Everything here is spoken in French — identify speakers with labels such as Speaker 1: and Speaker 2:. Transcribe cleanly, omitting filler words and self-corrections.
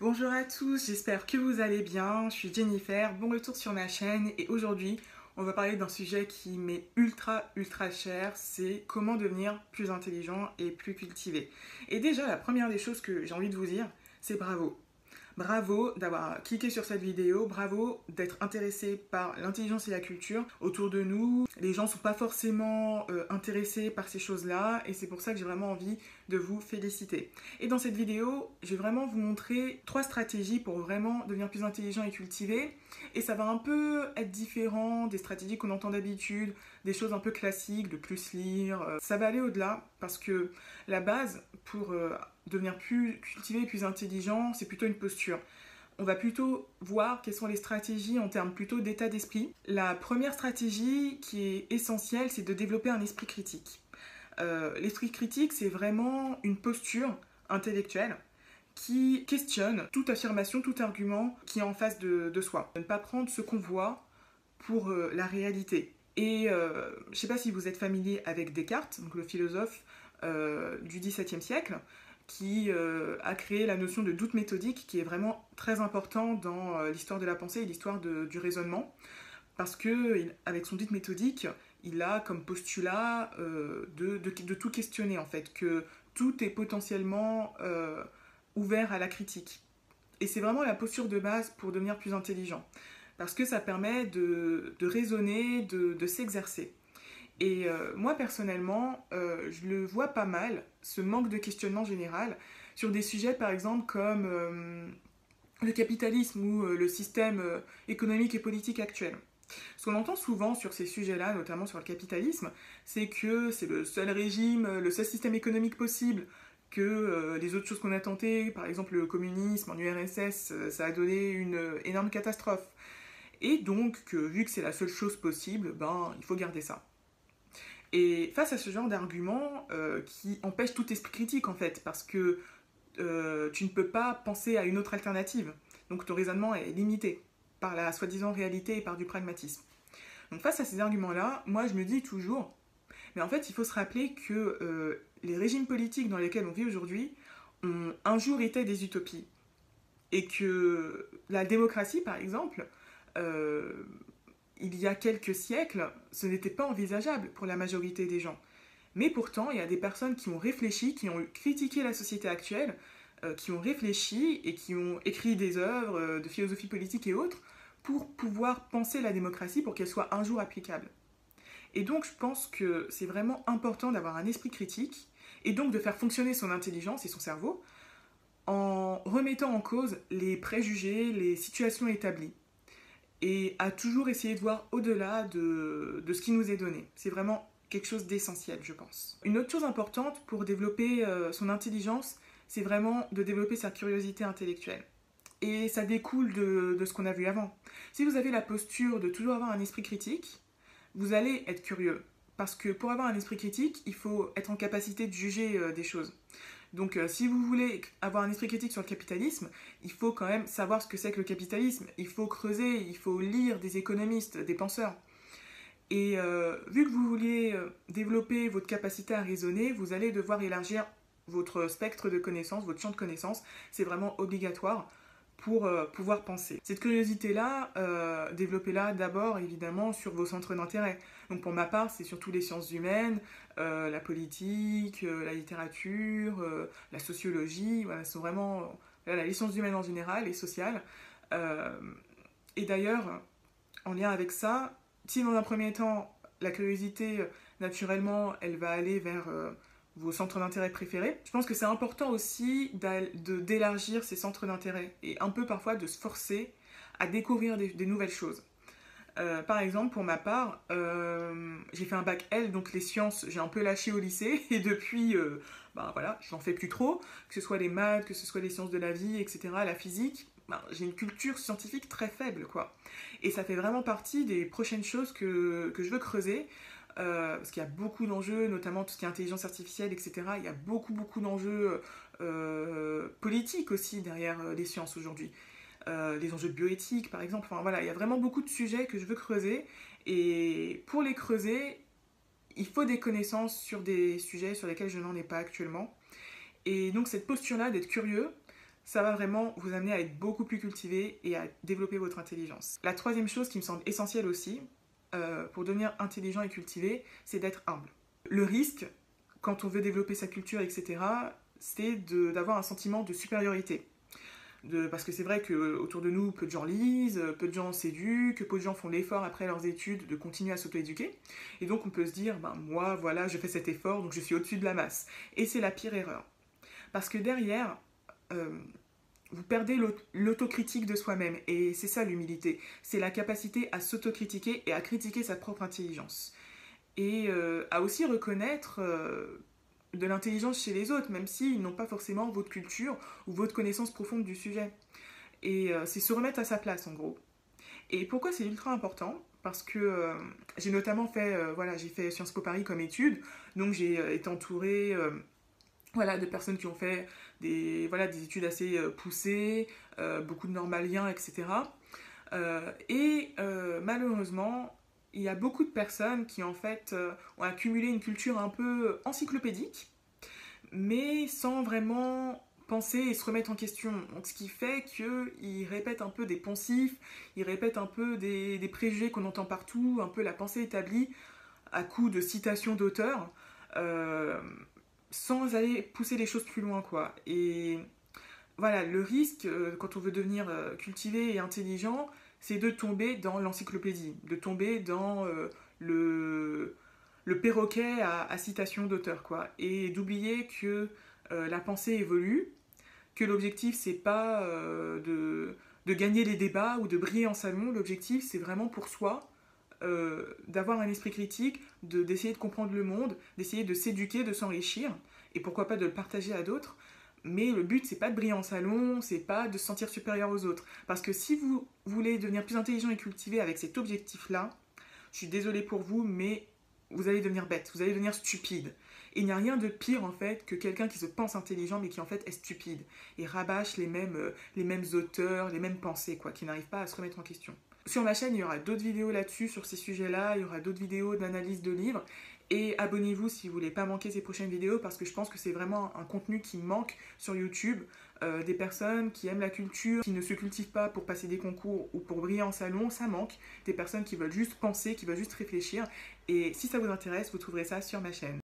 Speaker 1: Bonjour à tous, j'espère que vous allez bien. Je suis Jennifer, bon retour sur ma chaîne et aujourd'hui on va parler d'un sujet qui m'est ultra cher, c'est comment devenir plus intelligent et plus cultivé. Et déjà la première des choses que j'ai envie de vous dire, c'est bravo. Bravo d'avoir cliqué sur cette vidéo, bravo d'être intéressé par l'intelligence et la culture autour de nous. Les gens ne sont pas forcément intéressés par ces choses-là et c'est pour ça que j'ai vraiment envie de vous féliciter. Et dans cette vidéo, je vais vraiment vous montrer 3 stratégies pour vraiment devenir plus intelligent et cultivé. Et ça va un peu être différent des stratégies qu'on entend d'habitude, des choses un peu classiques, de plus lire. Ça va aller au-delà parce que la base pour devenir plus cultivé et plus intelligent, c'est plutôt une posture. On va plutôt voir quelles sont les stratégies en termes plutôt d'état d'esprit. La première stratégie qui est essentielle, c'est de développer un esprit critique. L'esprit critique, c'est vraiment une posture intellectuelle qui questionne toute affirmation, tout argument qui est en face de soi. Ne pas prendre ce qu'on voit pour la réalité. Et je ne sais pas si vous êtes familier avec Descartes, donc le philosophe du XVIIe siècle, qui a créé la notion de doute méthodique, qui est vraiment très important dans l'histoire de la pensée et l'histoire du raisonnement, parce que avec son doute méthodique, il a comme postulat de tout questionner en fait, que tout est potentiellement ouvert à la critique. Et c'est vraiment la posture de base pour devenir plus intelligent, parce que ça permet de raisonner, de s'exercer. Et moi personnellement, je le vois pas mal, ce manque de questionnement général, sur des sujets par exemple comme le capitalisme ou le système économique et politique actuel. Ce qu'on entend souvent sur ces sujets-là, notamment sur le capitalisme, c'est que c'est le seul régime, le seul système économique possible, que les autres choses qu'on a tentées, par exemple le communisme en URSS, ça a donné une énorme catastrophe. Et donc, vu que c'est la seule chose possible, ben, il faut garder ça. Et face à ce genre d'argument qui empêche tout esprit critique en fait, parce que tu ne peux pas penser à une autre alternative. Donc ton raisonnement est limité par la soi-disant réalité et par du pragmatisme. Donc face à ces arguments-là, moi je me dis toujours, mais en fait il faut se rappeler que les régimes politiques dans lesquels on vit aujourd'hui ont un jour été des utopies. Et que la démocratie par exemple, il y a quelques siècles, ce n'était pas envisageable pour la majorité des gens. Mais pourtant, il y a des personnes qui ont réfléchi, qui ont critiqué la société actuelle, qui ont réfléchi et qui ont écrit des œuvres de philosophie politique et autres pour pouvoir penser la démocratie pour qu'elle soit un jour applicable. Et donc, je pense que c'est vraiment important d'avoir un esprit critique et donc de faire fonctionner son intelligence et son cerveau en remettant en cause les préjugés, les situations établies et à toujours essayer de voir au-delà de ce qui nous est donné. C'est vraiment quelque chose d'essentiel, je pense. Une autre chose importante pour développer son intelligence, c'est vraiment de développer sa curiosité intellectuelle. Et ça découle de ce qu'on a vu avant. Si vous avez la posture de toujours avoir un esprit critique, vous allez être curieux. Parce que pour avoir un esprit critique, il faut être en capacité de juger des choses. Donc si vous voulez avoir un esprit critique sur le capitalisme, il faut quand même savoir ce que c'est que le capitalisme. Il faut creuser, il faut lire des économistes, des penseurs. Et vu que vous vouliez développer votre capacité à raisonner, vous allez devoir élargir votre spectre de connaissances, votre champ de connaissances. C'est vraiment obligatoire pour pouvoir penser. Cette curiosité-là, développez-la d'abord évidemment sur vos centres d'intérêt. Donc pour ma part, c'est surtout les sciences humaines, la politique, la littérature, la sociologie, voilà, ce sont vraiment les sciences humaines en général, et sociales. Et d'ailleurs, en lien avec ça, si dans un premier temps, la curiosité, naturellement, elle va aller vers vos centres d'intérêt préférés, je pense que c'est important aussi d'élargir ces centres d'intérêt et un peu parfois de se forcer à découvrir des nouvelles choses. Par exemple, pour ma part, j'ai fait un bac L, donc les sciences, j'ai un peu lâché au lycée, et depuis, ben voilà, je n'en fais plus trop, que ce soit les maths, que ce soit les sciences de la vie, etc., la physique, ben, j'ai une culture scientifique très faible, quoi. Et ça fait vraiment partie des prochaines choses que je veux creuser, parce qu'il y a beaucoup d'enjeux, notamment tout ce qui est intelligence artificielle, etc. Il y a beaucoup d'enjeux politiques aussi derrière les sciences aujourd'hui. Les enjeux de bioéthique par exemple, enfin voilà, il y a vraiment beaucoup de sujets que je veux creuser et pour les creuser, il faut des connaissances sur des sujets sur lesquels je n'en ai pas actuellement et donc cette posture-là d'être curieux, ça va vraiment vous amener à être beaucoup plus cultivé et à développer votre intelligence. La troisième chose qui me semble essentielle aussi, pour devenir intelligent et cultivé, c'est d'être humble. Le risque, quand on veut développer sa culture, etc., c'est d'avoir un sentiment de supériorité. Parce que c'est vrai qu'autour de nous, peu de gens lisent, peu de gens s'éduquent, peu de gens font l'effort après leurs études de continuer à s'auto-éduquer. Et donc on peut se dire, ben moi, voilà, je fais cet effort, donc je suis au-dessus de la masse. Et c'est la pire erreur. Parce que derrière, vous perdez l'autocritique de soi-même. Et c'est ça l'humilité. C'est la capacité à s'autocritiquer et à critiquer sa propre intelligence. Et à aussi reconnaître de l'intelligence chez les autres, même s'ils n'ont pas forcément votre culture ou votre connaissance profonde du sujet. Et c'est se remettre à sa place, en gros. Et pourquoi c'est ultra important? Parce que j'ai notamment fait, voilà, j'ai fait Sciences Po Paris comme étude, donc j'ai été entourée voilà, de personnes qui ont fait voilà, des études assez poussées, beaucoup de normaliens, etc. Malheureusement, il y a beaucoup de personnes qui en fait ont accumulé une culture un peu encyclopédique, mais sans vraiment penser et se remettre en question. Donc ce qui fait qu'ils répètent un peu des poncifs, ils répètent un peu des préjugés qu'on entend partout, un peu la pensée établie à coup de citations d'auteurs, euh, sans aller pousser les choses plus loin, quoi. Et voilà, le risque, quand on veut devenir cultivé et intelligent, c'est de tomber dans l'encyclopédie, de tomber dans le, le perroquet à citation d'auteur, quoi. Et d'oublier que la pensée évolue, que l'objectif, c'est pas de gagner les débats ou de briller en salon. L'objectif, c'est vraiment pour soi d'avoir un esprit critique, d'essayer de comprendre le monde, d'essayer de s'éduquer, de s'enrichir, et pourquoi pas de le partager à d'autres. Mais le but, c'est pas de briller en salon, c'est pas de se sentir supérieur aux autres. Parce que si vous voulez devenir plus intelligent et cultivé avec cet objectif-là, je suis désolée pour vous, mais vous allez devenir bête, vous allez devenir stupide. Et il n'y a rien de pire en fait que quelqu'un qui se pense intelligent mais qui en fait est stupide et rabâche les mêmes auteurs, les mêmes pensées, quoi, qui n'arrivent pas à se remettre en question. Sur ma chaîne, il y aura d'autres vidéos là-dessus, sur ces sujets-là, il y aura d'autres vidéos d'analyse de livres. Et abonnez-vous si vous voulez pas manquer ces prochaines vidéos parce que je pense que c'est vraiment un contenu qui manque sur YouTube. Des personnes qui aiment la culture, qui ne se cultivent pas pour passer des concours ou pour briller en salon, ça manque. Des personnes qui veulent juste penser, qui veulent juste réfléchir. Et si ça vous intéresse, vous trouverez ça sur ma chaîne.